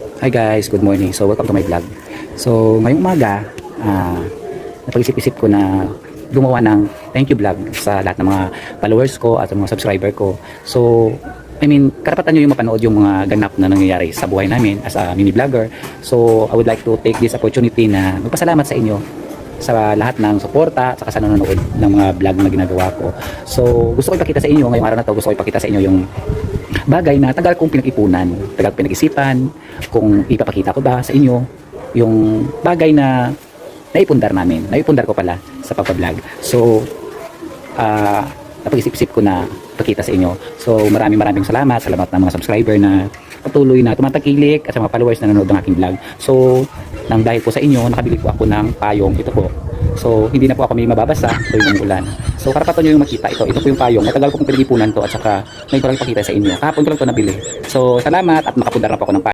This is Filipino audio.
Hi guys, good morning. So welcome to my vlog. So ngayong umaga, napag-isip-isip ko na gumawa ng thank you vlog sa lahat ng mga followers ko at mga subscriber ko. So karapatan nyo yung mapanood yung mga ganap na nangyayari sa buhay namin as a mini vlogger. So I would like to take this opportunity na magpasalamat sa inyo sa lahat ng suporta at sa nanonood ng mga vlog na ginagawa ko. So gusto ko ipakita sa inyo ngayong araw na to, gusto ko ipakita sa inyo yung bagay na tagal kong pinag-ipunan, tagal pinag-isipan kung ipapakita ko ba sa inyo yung bagay na naipundar ko pala sa pagpa-vlog. So napag-isip-isip ko na pakita sa inyo. So maraming salamat sa lahat ng mga subscriber na patuloy na tumatangkilik at sa mga followers na nanonood ng aking vlog. So nang dahil po sa inyo, nakabili po ako ng payong. Ito po. So hindi na po ako may mababasa tuwing ulan. So karapatan nyo yung makita ito. Ito po yung payong. Matagal ko pong pinag-ipunan to at saka may parang ipakita sa inyo. Kahapon ko lang ito nabili. So salamat at nakapundar na po ako ng payong.